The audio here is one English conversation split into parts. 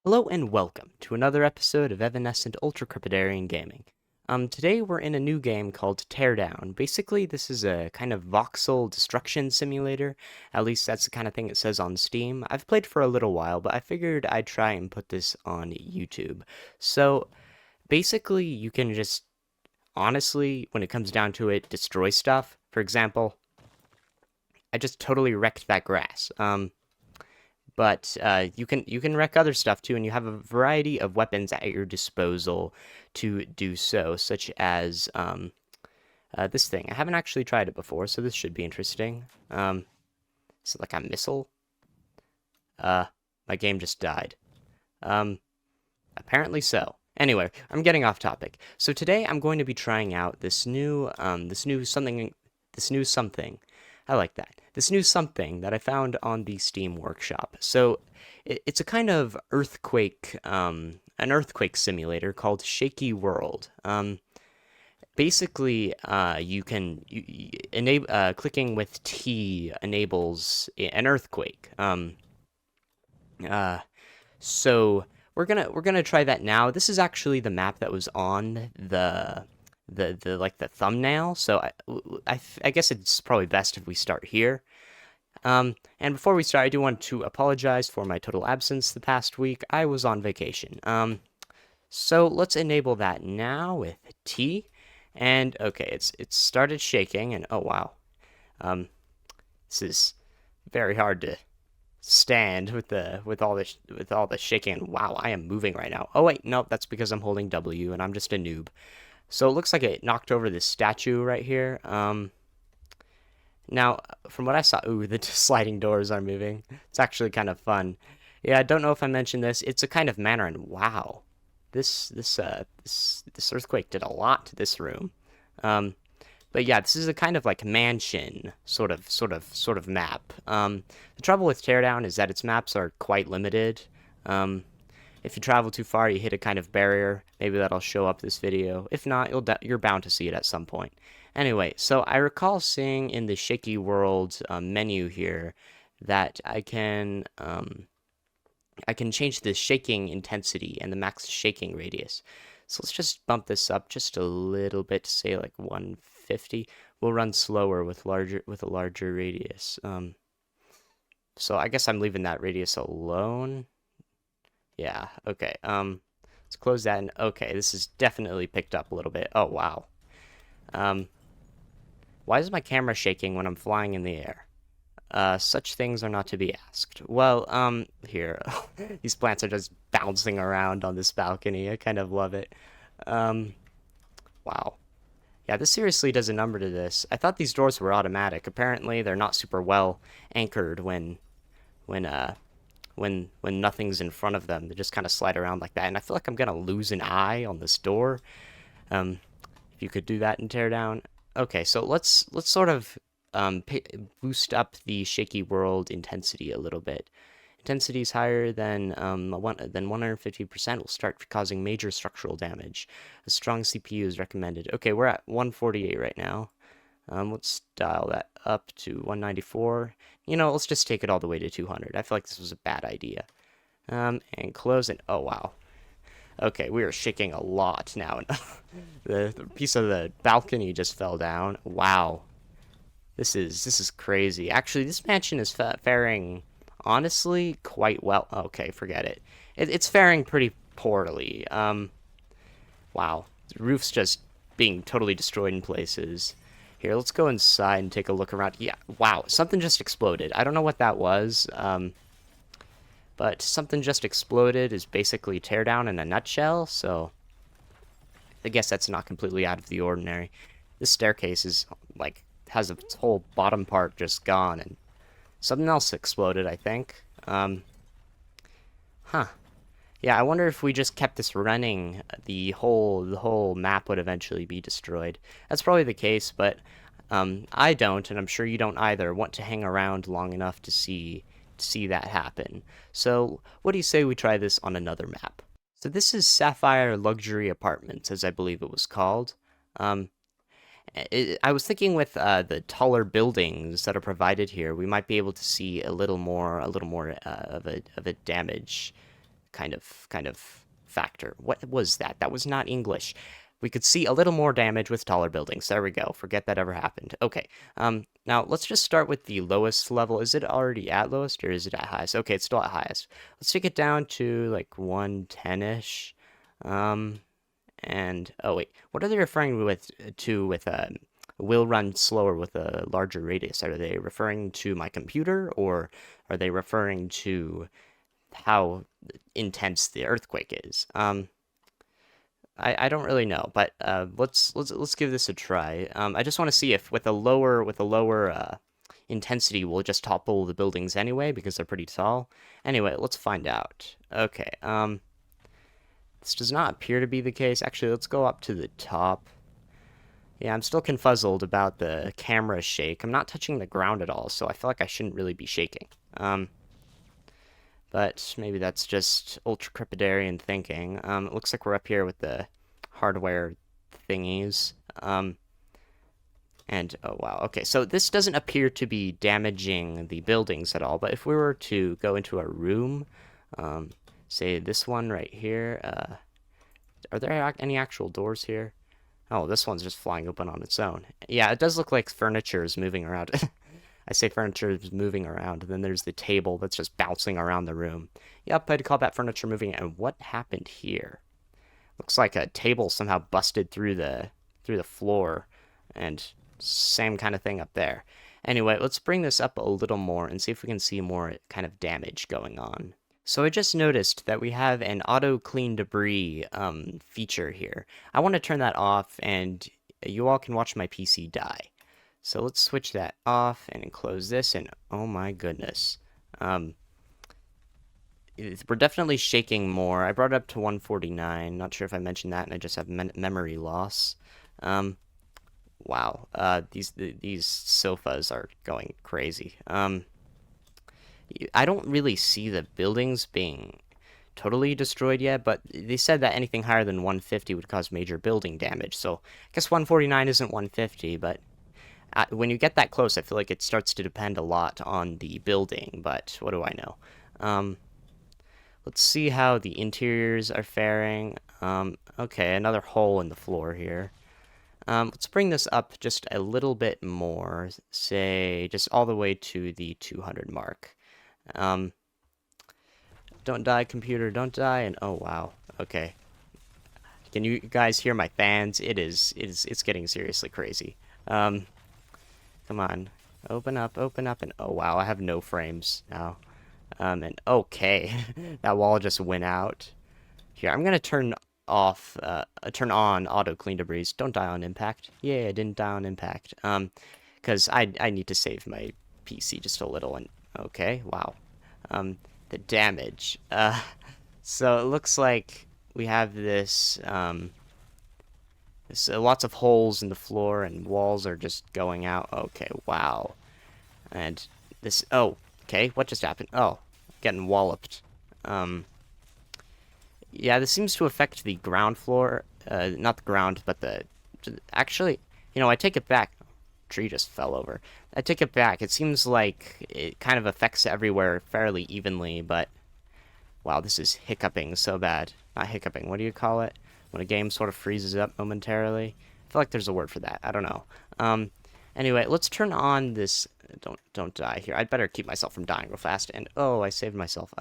Hello and welcome to another episode of Evanescent Ultracrepidarian Gaming. Today we're in a new game called Teardown. Basically, this is a kind of voxel destruction simulator. At least that's the kind of thing it says on Steam. I've played for a little while, but I figured I'd try and put this on YouTube. So, basically, you can just, honestly, when it comes down to it, destroy stuff. For example, I just totally wrecked that grass. But you can wreck other stuff too, and you have a variety of weapons at your disposal to do so, such as this thing. I haven't actually tried it before, so this should be interesting. Is it like a missile? My game just died. Apparently so. Anyway, I'm getting off topic. So today I'm going to be trying out this new something. I like that. This new something that I found on the Steam Workshop. So it's a kind of an earthquake simulator called Shaky World. Basically, clicking with T enables an earthquake. So we're gonna try that now. This is actually the map that was on the thumbnail. So I guess it's probably best if we start here. And before we start, I do want to apologize for my total absence the past week. I was on vacation. So let's enable that now with T. And okay, it's started shaking, and oh wow. This is very hard to stand with all the shaking. Wow, I am moving right now. Oh wait, no, that's because I'm holding W and I'm just a noob. So it looks like it knocked over this statue right here. Now, from what I saw, ooh, the sliding doors are moving. It's actually kind of fun. Yeah, I don't know if I mentioned this. It's a kind of manor, and wow, this earthquake did a lot to this room. But yeah, this is a kind of like mansion sort of map. The trouble with Teardown is that its maps are quite limited. If you travel too far, you hit a kind of barrier. Maybe that'll show up this video. If not, you're bound to see it at some point. Anyway, so I recall seeing in the Shaky World menu here that I can change the shaking intensity and the max shaking radius. So let's just bump this up just a little bit to say like 150. We'll run slower with a larger radius. So I guess I'm leaving that radius alone. Yeah, okay. Let's close that, and okay, this is definitely picked up a little bit. Oh, wow. Why is my camera shaking when I'm flying in the air? Such things are not to be asked. Well, here. These plants are just bouncing around on this balcony. I kind of love it. Wow. Yeah, this seriously does a number to this. I thought these doors were automatic. Apparently, they're not super well anchored when nothing's in front of them. They just kind of slide around like that. And I feel like I'm gonna lose an eye on this door. If you could do that and tear down. Okay, so let's sort of boost up the Shaky World intensity a little bit. Intensity is higher than 150% will start causing major structural damage. A strong CPU is recommended. Okay, we're at 148 right now. Let's dial that up to 194. You know, let's just take it all the way to 200. I feel like this was a bad idea. And close it. Oh, wow. Okay, we are shaking a lot now. The piece of the balcony just fell down. Wow. This is crazy. Actually, this mansion is faring, honestly, quite well. Okay, forget it. It's faring pretty poorly. Wow. The roof's just being totally destroyed in places. Here, let's go inside and take a look around. Yeah, wow, something just exploded. I don't know what that was, but something just exploded is basically Teardown in a nutshell, so I guess that's not completely out of the ordinary. This staircase is, like, has its whole bottom part just gone, and something else exploded, I think. Huh. Yeah, I wonder if we just kept this running, the whole map would eventually be destroyed. That's probably the case, but I don't, and I'm sure you don't either, want to hang around long enough to see that happen. So, what do you say we try this on another map? So this is Sapphire Luxury Apartments, as I believe it was called. I was thinking with the taller buildings that are provided here, we might be able to see a little more of a damage kind of factor. What was that? That was not English. We could see a little more damage with taller buildings. There we go. Forget that ever happened. Okay. Now let's just start with the lowest level. Is it already at lowest or is it at highest? Okay, it's still at highest. Let's take it down to like 110-ish. And oh wait, what are they referring with will run slower with a larger radius? Are they referring to my computer or are they referring to how intense the earthquake is? I don't really know, but let's give this a try. I just want to see if with a lower intensity we'll just topple the buildings anyway because they're pretty tall. Anyway, let's find out. Okay. This does not appear to be the case. Actually, let's go up to the top. Yeah, I'm still confuzzled about the camera shake. I'm not touching the ground at all, so I feel like I shouldn't really be shaking. But maybe that's just ultra-crepidarian thinking. It looks like we're up here with the hardware thingies. And, oh wow, okay, so this doesn't appear to be damaging the buildings at all, but if we were to go into a room, say this one right here, are there any actual doors here? Oh, this one's just flying open on its own. Yeah, it does look like furniture is moving around. I say furniture is moving around, and then there's the table that's just bouncing around the room. Yep, I'd call that furniture moving. And what happened here? Looks like a table somehow busted through the floor, and same kind of thing up there. Anyway, let's bring this up a little more and see if we can see more kind of damage going on. So I just noticed that we have an auto clean debris feature here. I want to turn that off, and you all can watch my PC die. So let's switch that off and close this, and oh my goodness. We're definitely shaking more. I brought it up to 149. Not sure if I mentioned that, and I just have memory loss. Wow. These sofas are going crazy. I don't really see the buildings being totally destroyed yet, but they said that anything higher than 150 would cause major building damage. So I guess 149 isn't 150, but when you get that close, I feel like it starts to depend a lot on the building, but what do I know? Let's see how the interiors are faring. Okay, another hole in the floor here. Let's bring this up just a little bit more, say just all the way to the 200 mark. Don't die, computer, don't die, and oh wow, okay. Can you guys hear my fans? It's getting seriously crazy. Come on. Open up, and oh wow, I have no frames now. And okay, that wall just went out. Here, I'm gonna turn on auto clean debris. Don't die on impact. Yay, I didn't die on impact. Because I need to save my PC just a little, and okay, wow. The damage. So it looks like we have this, lots of holes in the floor and walls are just going out. Okay, wow. And this, oh, okay, what just happened? Oh, getting walloped. Yeah, this seems to affect the ground floor. Not the ground, but actually, you know, I take it back. Tree just fell over. I take it back. It seems like it kind of affects everywhere fairly evenly, but wow, this is hiccuping so bad. Not hiccuping, what do you call it? When a game sort of freezes up momentarily? I feel like there's a word for that. I don't know. Anyway, let's turn on this. Don't die here. I'd better keep myself from dying real fast. And oh, I saved myself.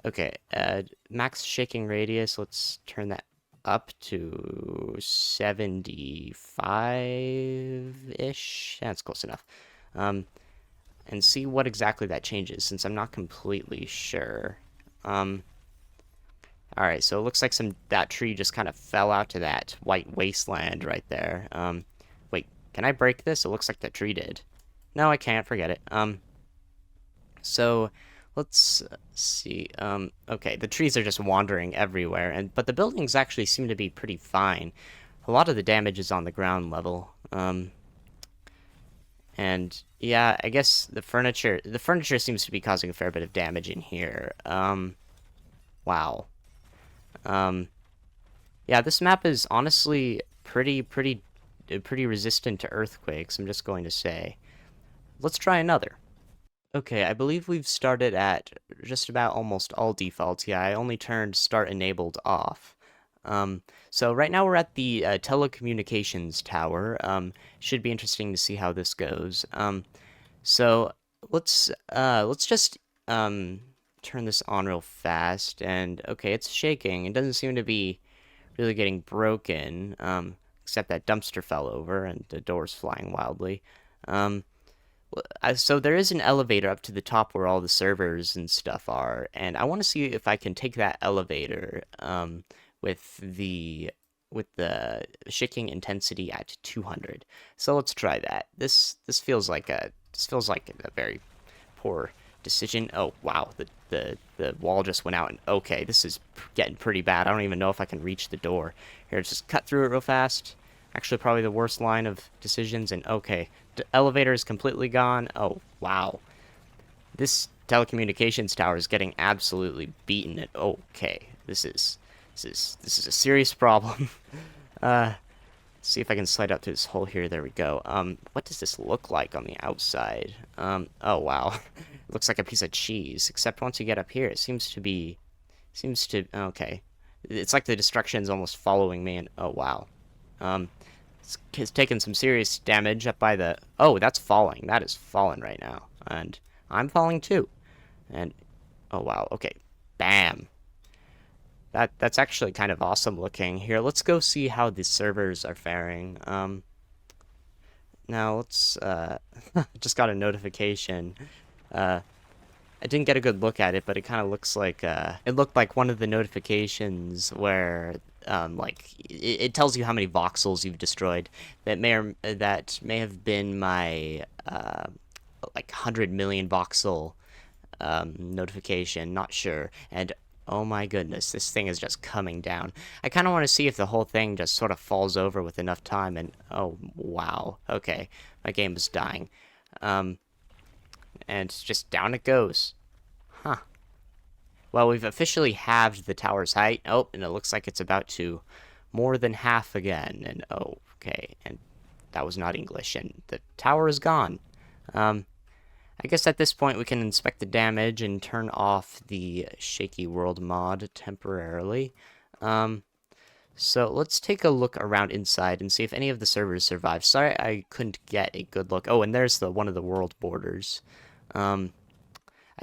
Okay. Max shaking radius. Let's turn that up to 75-ish. That's close enough. And see what exactly that changes, since I'm not completely sure. Alright, so it looks like that tree just kind of fell out to that white wasteland right there. Wait, can I break this? It looks like the tree did. No, I can't. Forget it. So let's see. Okay, the trees are just wandering everywhere, but the buildings actually seem to be pretty fine. A lot of the damage is on the ground level. And yeah, I guess the furniture seems to be causing a fair bit of damage in here. Wow. Yeah, this map is honestly pretty resistant to earthquakes, I'm just going to say. Let's try another. Okay, I believe we've started at just about almost all defaults. Yeah, I only turned start enabled off. So right now we're at the Telecommunications Tower. Should be interesting to see how this goes. So let's just turn this on real fast. And okay, it's shaking. It doesn't seem to be really getting broken. Except that dumpster fell over and the door's flying wildly. Um, so there is an elevator up to the top where all the servers and stuff are, and I want to see if I can take that elevator with the shaking intensity at 200. So let's try that. This feels like a very poor decision. Oh wow, the wall just went out, and okay, this is getting pretty bad. I don't even know if I can reach the door. Here, just cut through it real fast. Actually, probably the worst line of decisions. And okay, the elevator is completely gone. Oh wow, this telecommunications tower is getting absolutely beaten. At okay, this is a serious problem. See if I can slide up through this hole here. There we go. What does this look like on the outside? Oh wow, it looks like a piece of cheese. Except once you get up here, it okay. It's like the destruction's almost following me. And oh wow, it's taken some serious damage up by the. Oh, that's falling. That is falling right now, and I'm falling too. And oh wow, okay, bam. That's actually kind of awesome looking. Here, let's go see how the servers are faring. Now let's just got a notification. I didn't get a good look at it, but it kind of looks like it looked like one of the notifications where like it tells you how many voxels you've destroyed. That may have been my like 100 million voxel notification. Not sure. And oh my goodness, this thing is just coming down. I kind of want to see if the whole thing just sort of falls over with enough time. And oh wow, okay, my game is dying. And just down it goes. Huh. Well, we've officially halved the tower's height. Oh, and it looks like it's about to more than half again. And oh, okay, and that was not English. And the tower is gone. I guess at this point we can inspect the damage and turn off the Shaky World mod temporarily. So let's take a look around inside and see if any of the servers survive. Sorry I couldn't get a good look. Oh, and there's one of the world borders. I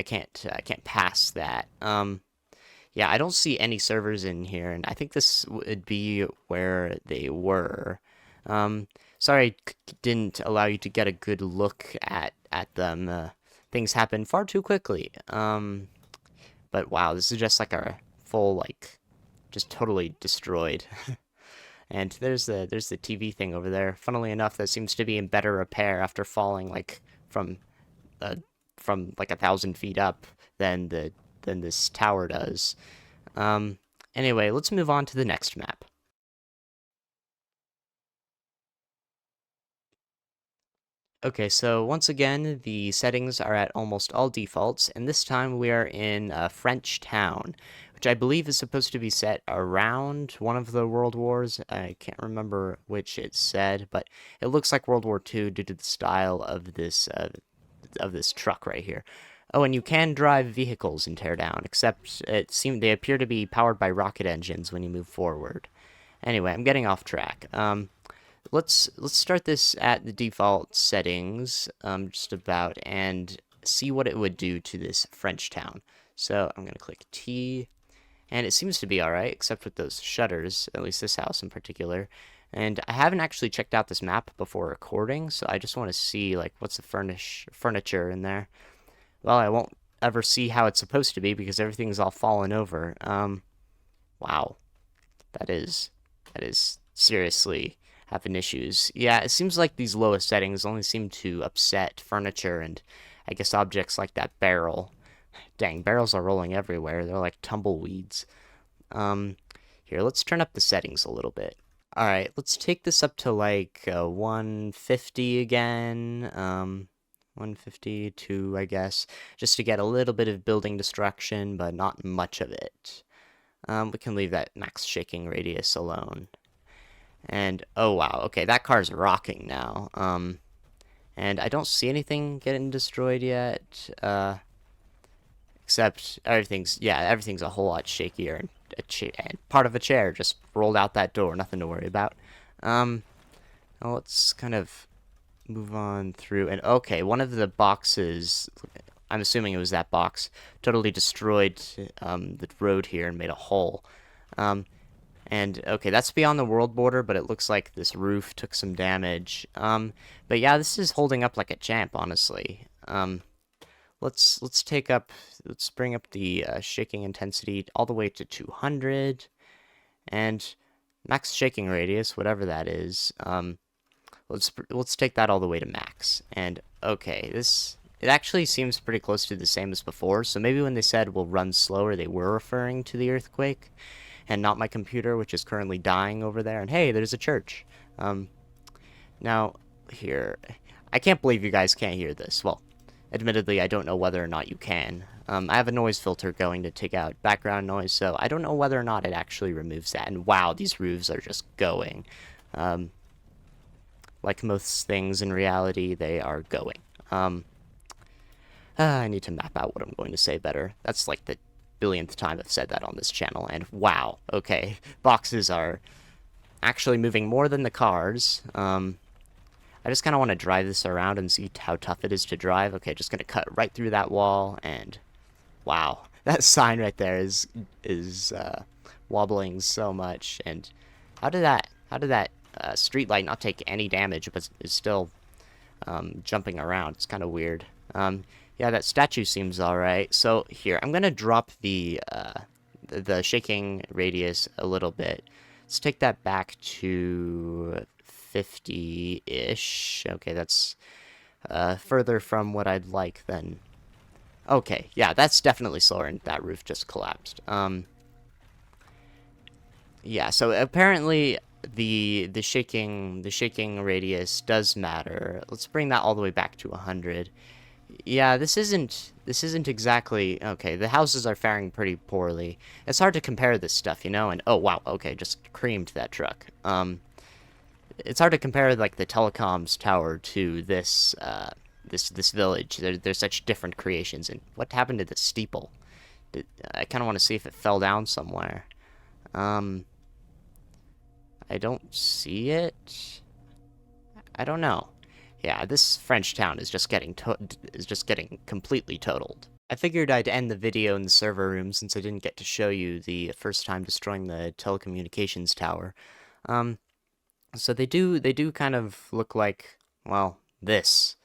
can't pass that. Yeah, I don't see any servers in here, and I think this would be where they were. Sorry I didn't allow you to get a good look at them. Things happen far too quickly. But wow, this is just like a full, like, just totally destroyed. And there's the TV thing over there. Funnily enough, that seems to be in better repair after falling like from like 1,000 feet up than this tower does. Anyway, let's move on to the next map. Okay, so once again, the settings are at almost all defaults, and this time we are in a French town, which I believe is supposed to be set around one of the World Wars. I can't remember which it said, but it looks like World War II due to the style of this truck right here. Oh, and you can drive vehicles in Teardown, except they appear to be powered by rocket engines when you move forward. Anyway, I'm getting off track. Let's start this at the default settings, just about, and see what it would do to this French town. So I'm gonna click T, and it seems to be alright, except with those shutters, at least this house in particular. And I haven't actually checked out this map before recording, so I just want to see, like, what's the furniture in there. Well, I won't ever see how it's supposed to be because everything's all fallen over. Wow, that is seriously having issues. Yeah, it seems like these lowest settings only seem to upset furniture and I guess objects like that barrel. Dang, barrels are rolling everywhere. They're like tumbleweeds. Here, let's turn up the settings a little bit. Alright, let's take this up to like 150 again. 152, I guess, just to get a little bit of building destruction, but not much of it. We can leave that max shaking radius alone. And, oh wow, okay, that car's rocking now. And I don't see anything getting destroyed yet, except everything's a whole lot shakier, and and part of a chair just rolled out that door. Nothing to worry about. Now let's kind of move on through. And okay, one of the boxes, I'm assuming it was that box, totally destroyed the road here and made a hole. And okay, that's beyond the world border, but it looks like this roof took some damage. But yeah, this is holding up like a champ, honestly. Let's bring up the shaking intensity all the way to 200, and max shaking radius, whatever that is. Let's take that all the way to max. And okay, it actually seems pretty close to the same as before. So maybe when they said we'll run slower, they were referring to the earthquake, and not my computer, which is currently dying over there. And hey, there's a church. Now here, I can't believe you guys can't hear this. Well, admittedly, I don't know whether or not you can. I have a noise filter going to take out background noise, so I don't know whether or not it actually removes that. And wow, these roofs are just going. Like most things in reality, they are going. I need to map out what I'm going to say better. That's like the billionth time I've said that on this channel, and wow, okay. Boxes are actually moving more than the cars. I just kind of want to drive this around and see how tough it is to drive. Okay, just gonna cut right through that wall, and wow, that sign right there is wobbling so much. And how did that street light not take any damage, but is still jumping around? It's kind of weird. Yeah, that statue seems alright. So here, I'm gonna drop the shaking radius a little bit. Let's take that back to 50-ish. Okay, that's further from what I'd like then. Okay, yeah, that's definitely slower, and that roof just collapsed. Yeah, so apparently the shaking radius does matter. Let's bring that all the way back to 100. Yeah, this isn't exactly okay. The houses are faring pretty poorly. It's hard to compare this stuff, you know. And oh wow, okay, just creamed that truck. It's hard to compare like the Telecom's Tower to this this village. They're such different creations. And what happened to the steeple? I kind of want to see if it fell down somewhere. I don't see it. I don't know. Yeah, this French town is just getting completely totaled. I figured I'd end the video in the server room since I didn't get to show you the first time destroying the Telecommunications Tower. So they do kind of look like, well, this.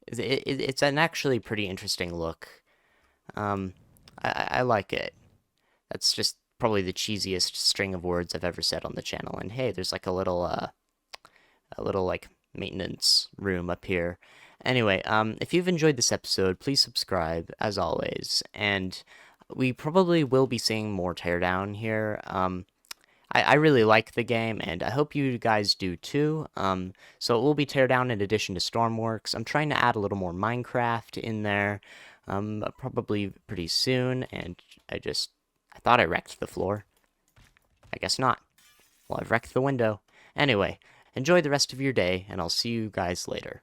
It's an actually pretty interesting look. I like it. That's just probably the cheesiest string of words I've ever said on the channel. And hey, there's like a little like maintenance room up here. Anyway, if you've enjoyed this episode, please subscribe as always, and we probably will be seeing more Teardown here. I really like the game, and I hope you guys do too. So it will be Teardown in addition to Stormworks. I'm trying to add a little more Minecraft in there, probably pretty soon. And I thought I wrecked the floor. I guess not. Well, I've wrecked the window. Anyway, enjoy the rest of your day, and I'll see you guys later.